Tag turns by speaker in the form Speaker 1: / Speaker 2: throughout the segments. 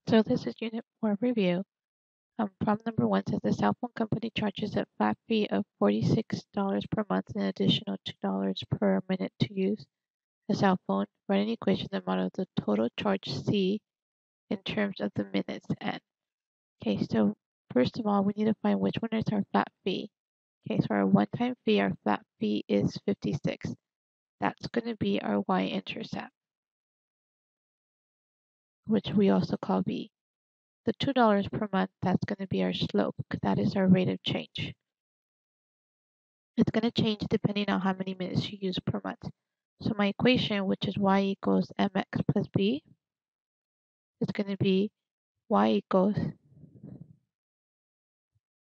Speaker 1: So this is Unit 4 review. Problem number 1 says the cell phone company charges a flat fee of $46 per month and an additional $2 per minute to use the cell phone. Write an equation the amount of the total charge C in terms of the minutes N. Okay, so first of all, we need to find which one is our flat fee. Okay, so our one-time fee, our flat fee is 56. That's going to be our y-intercept, which we also call V. The $2 per month, that's going to be our slope, because that is our rate of change. It's going to change depending on how many minutes you use per month. So my equation, which is y equals mx plus b, is going to be y equals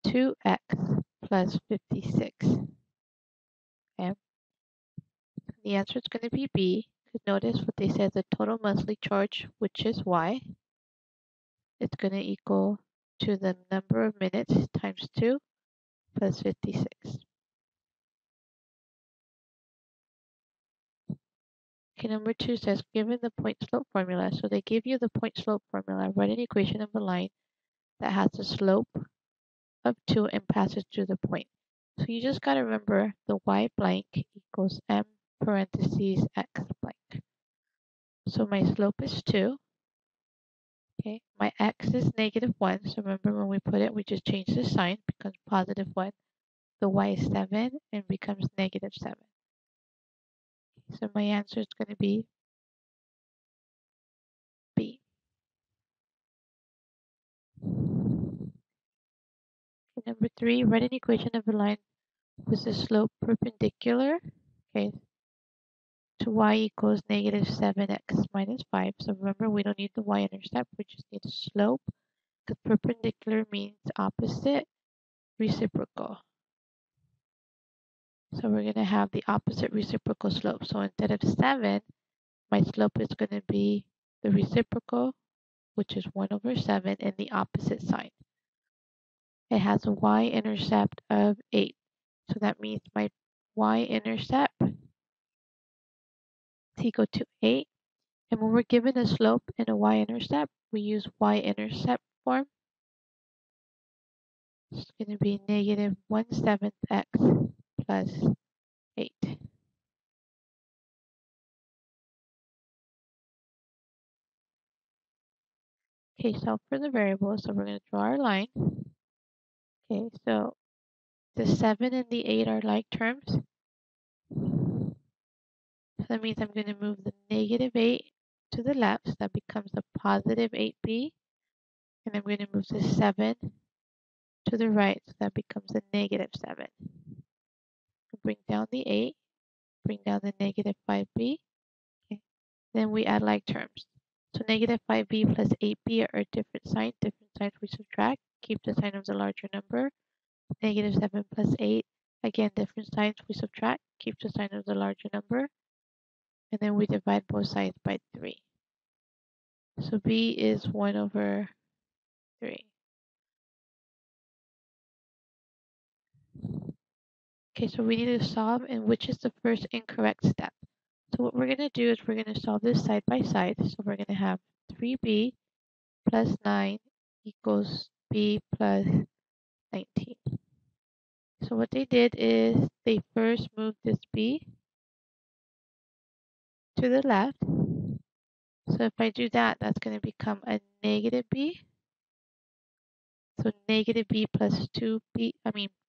Speaker 1: 2x plus 56. Okay. The answer is going to be B, because notice what they said, the total monthly charge, which is y, it's going to equal to the number of minutes times 2 plus 56. Okay, number 2 says, given the point slope formula, so they give you the point slope formula, write an equation of a line that has the slope of 2 and passes through the point. So you just got to remember the y blank equals m parentheses x blank. So my slope is 2. Okay, my x is negative 1. So remember when we put it, we just change the sign, becomes positive 1. The y is 7 and becomes negative 7. So my answer is going to be B. Okay, number 3, write an equation of a line with the slope perpendicular, okay, to y equals negative 7x minus 5. So remember, we don't need the y-intercept, we just need the slope. The perpendicular means opposite, reciprocal. So we're going to have the opposite reciprocal slope. So instead of 7, my slope is going to be the reciprocal, which is 1 over 7, and the opposite sign. It has a y-intercept of 8. So that means my y-intercept is equal to 8. And when we're given a slope and a y-intercept, we use y-intercept form. It's going to be negative 1/7 x plus 8. Okay, so for the variables, so we're going to draw our line. Okay, so the 7 and the 8 are like terms. So that means I'm going to move the negative 8 to the left. So that becomes a positive 8b. And I'm going to move the 7 to the right. So that becomes a negative 7. Bring down the 8. Bring down the negative 5b. Okay. Then we add like terms. So negative 5b plus 8b are different signs. Different signs we subtract. Keep the sign of the larger number. Negative 7 plus 8. Again, different signs we subtract. Keep the sign of the larger number. And then we divide both sides by 3. So b is 1 over 3. Okay, so we need to solve, and which is the first incorrect step. So what we're going to do is we're going to solve this side by side. So we're going to have 3b plus 9 equals b plus 19. So what they did is they first moved this b to the left. So if I do that, that's going to become a negative b. So negative b plus 2b,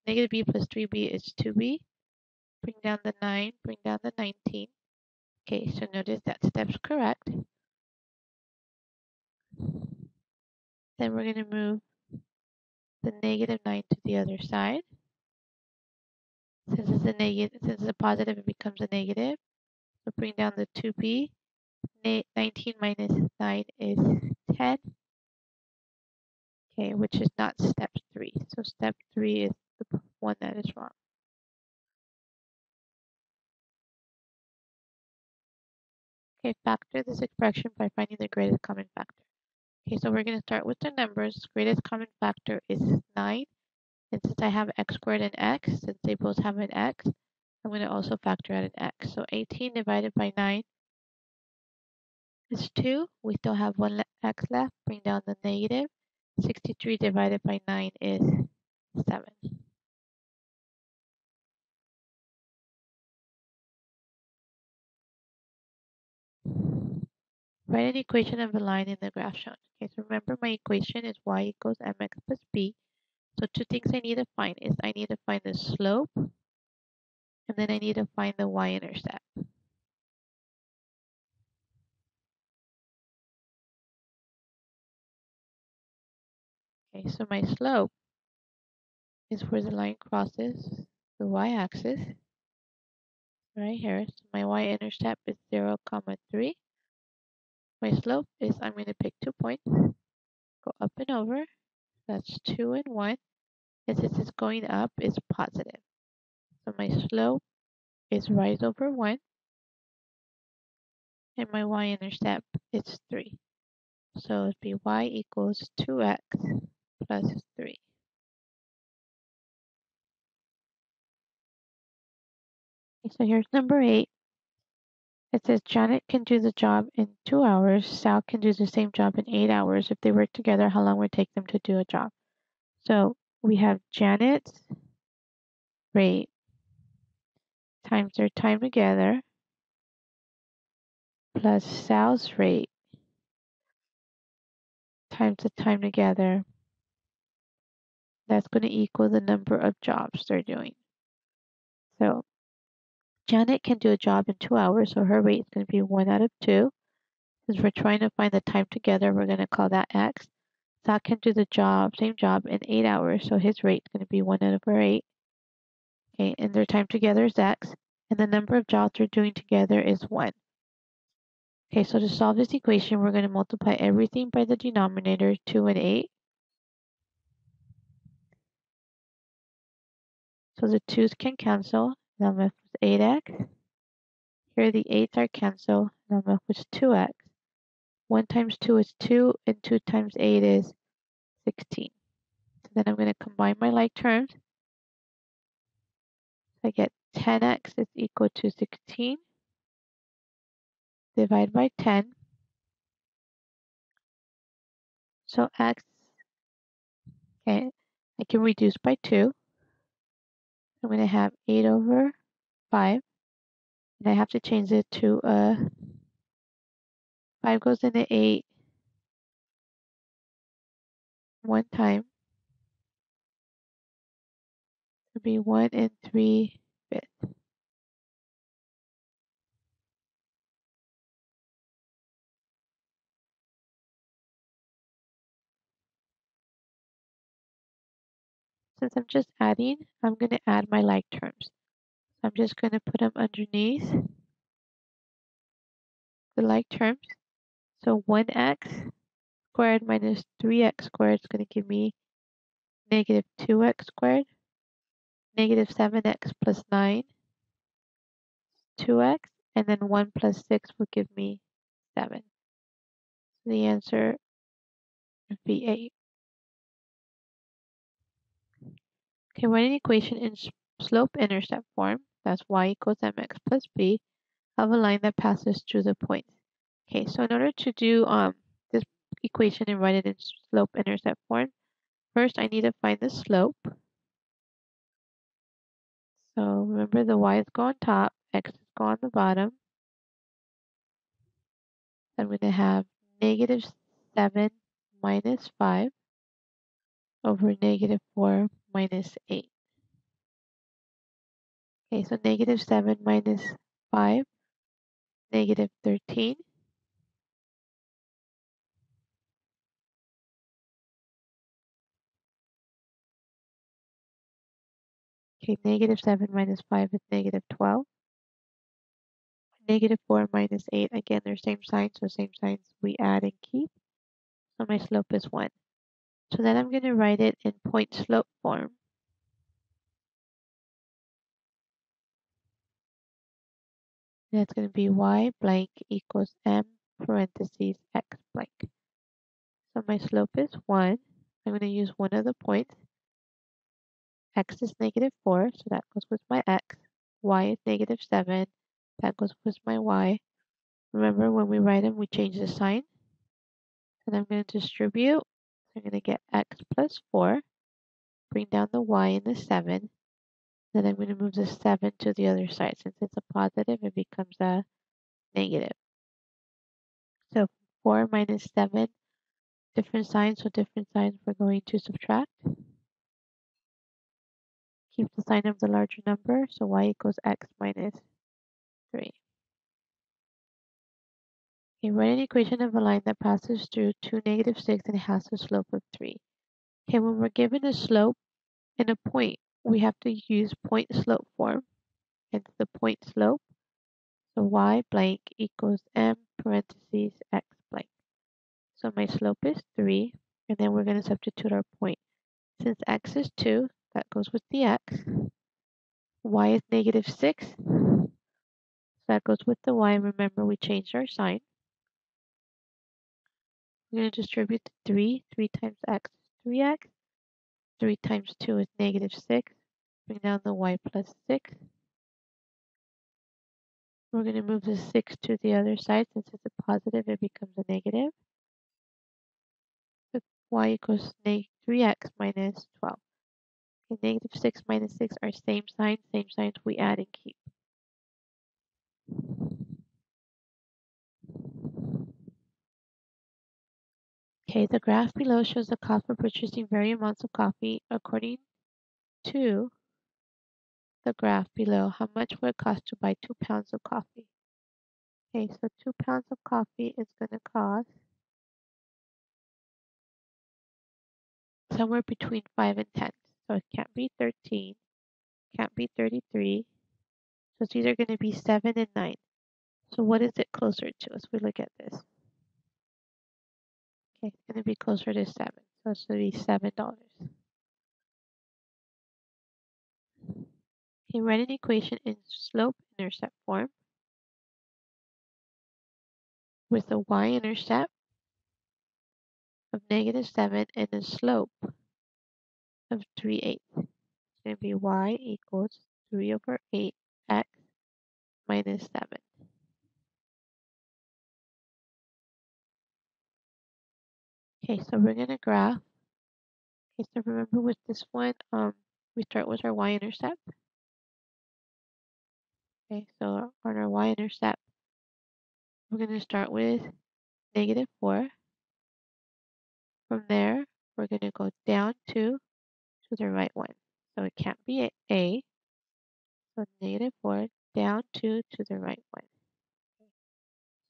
Speaker 1: negative b plus 3b is 2b. Bring down the 9, bring down the 19. Okay, so notice that step's correct. Then we're going to move the negative 9 to the other side. Since it's a positive, it becomes a negative. So bring down the 2b. 19 minus 9 is 10. Okay, which is not step 3. So step 3 is the one that is wrong. Okay, factor this expression by finding the greatest common factor. Okay, so we're going to start with the numbers. Greatest common factor is 9. And since I have x squared and x, since they both have an x, I'm going to also factor out an x. So 18 divided by 9 is 2. We still have one x left. Bring down the negative. 63 divided by 9 is 7. Write an equation of a line in the graph shown. Okay, so remember my equation is y equals mx plus b. So two things I need to find is I need to find the slope, and then I need to find the y-intercept. Okay, so my slope is where the line crosses the y-axis, right here. So my y-intercept is 0, 3. My slope is, I'm going to pick 2 points, go up and over. That's 2 and 1. And since it's going up, it's positive. So my slope is rise over 1, and my y-intercept is 3. So it'd be y equals 2x plus 3. Okay, so here's number 8. It says Janet can do the job in 2 hours. Sal can do the same job in 8 hours. If they work together, how long would it take them to do a job? So we have Janet's rate times their time together plus Sal's rate times the time together. That's going to equal the number of jobs they're doing. So Janet can do a job in 2 hours, so her rate is going to be 1 out of 2. Since we're trying to find the time together, we're going to call that x. Sal can do the same job in 8 hours, so his rate is going to be 1 out of 8. Okay, and their time together is x, and the number of jobs they're doing together is 1. Okay, so to solve this equation, we're going to multiply everything by the denominator, 2 and 8. So the 2's can cancel, and I'm left with 8x. Here the 8's are cancelled, and I'm left with 2x. 1 times 2 is 2, and 2 times 8 is 16. So then I'm going to combine my like terms. So I get 10x is equal to 16. Divide by 10. So x, okay, I can reduce by 2. I'm going to have 8 over 5. And I have to change it to 5 goes into 8 one time. It'll be 1 and 3/5. Since I'm just adding, I'm going to add my like terms. So I'm just going to put them underneath the like terms. So 1x squared minus 3x squared is going to give me negative 2x squared. Negative 7x plus 9, 2x, and then 1 plus 6 will give me 7. So the answer would be 8. Okay, write an equation in slope-intercept form. That's y equals mx plus b of a line that passes through the points. Okay, so in order to do this equation and write it in slope-intercept form, first I need to find the slope. So remember the y's go on top, x's go on the bottom. I'm going to have negative 7 minus 5 over negative 4 minus 8. Okay, so negative 7 minus 5, negative 13. Okay, negative 7 minus 5 is negative 12. Negative 4 minus 8, again, they're same signs, so same signs we add and keep. So my slope is 1. So then I'm going to write it in point slope form. That's going to be y blank equals m parentheses x blank. So my slope is 1. I'm going to use one of the points. X is negative 4, so that goes with my x. Y is negative 7, that goes with my y. Remember, when we write them, we change the sign. And I'm going to distribute. So I'm going to get x plus 4, bring down the y and the 7. Then I'm going to move the 7 to the other side. Since it's a positive, it becomes a negative. So 4 minus 7, different signs. So different signs we're going to subtract. Keep the sign of the larger number. So y equals x minus 3. Okay, write an equation of a line that passes through 2, negative 6, and has a slope of 3. Okay, when we're given a slope and a point, we have to use point slope form. And the point slope, so y blank equals m parentheses x blank. So my slope is 3, and then we're going to substitute our point. Since x is 2, that goes with the x. Y is negative 6, so that goes with the y. Remember, we changed our sign. We're going to distribute the 3. 3 times x is 3x. 3 times 2 is negative 6. Bring down the y plus 6. We're going to move the 6 to the other side. Since it's a positive, it becomes a negative. So y equals 3x minus 12. Okay, negative 6 minus 6 are same signs we add and keep. Okay, the graph below shows the cost for purchasing varying amounts of coffee. According to the graph below, how much would it cost to buy 2 pounds of coffee? Okay, so 2 pounds of coffee is going to cost somewhere between 5 and 10. So it can't be 13, can't be 33. So it's either going to be 7 and 9. So what is it closer to as we look at this? Okay, it's going to be closer to 7. So it's going to be $7. Okay, write an equation in slope-intercept form with a y-intercept of negative 7 and a slope of 3/8. It's going to be y equals 3 over 8 x minus 7. Okay, so we're going to graph. Okay, so remember with this one, we start with our y-intercept. Okay, so on our y-intercept, we're going to start with negative 4. From there, we're going to go down 2 to the right 1. So it can't be a. So negative 4 down 2 to the right 1.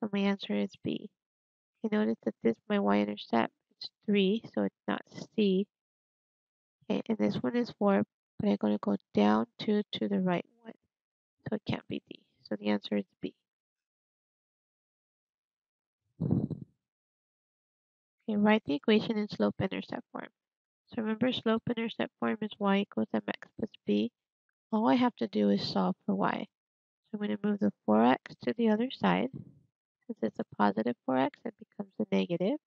Speaker 1: So my answer is B. Okay, notice that this my y-intercept is 3, so it's not C. Okay, and this one is 4, but I'm going to go down 2 to the right 1. So it can't be D. So the answer is B. Okay, write the equation in slope-intercept form. So remember, slope-intercept form is y equals mx plus b. All I have to do is solve for y. So I'm going to move the 4x to the other side. Since it's a positive 4x, it becomes a negative.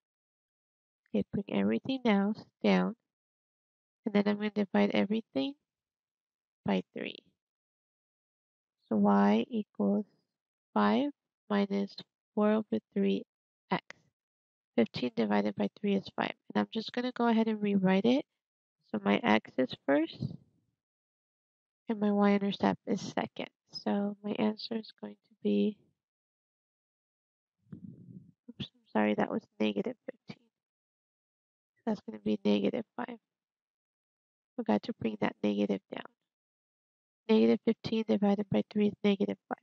Speaker 1: Okay, bring everything else down. And then I'm going to divide everything by 3. So y equals 5 minus 4 over 3x. 15 divided by 3 is 5. And I'm just going to go ahead and rewrite it. So my x is first, and my y-intercept is second. So my answer is going to be, oops, I'm sorry, that was negative 15. That's going to be negative 5. Forgot to bring that negative down. Negative 15 divided by 3 is negative 5.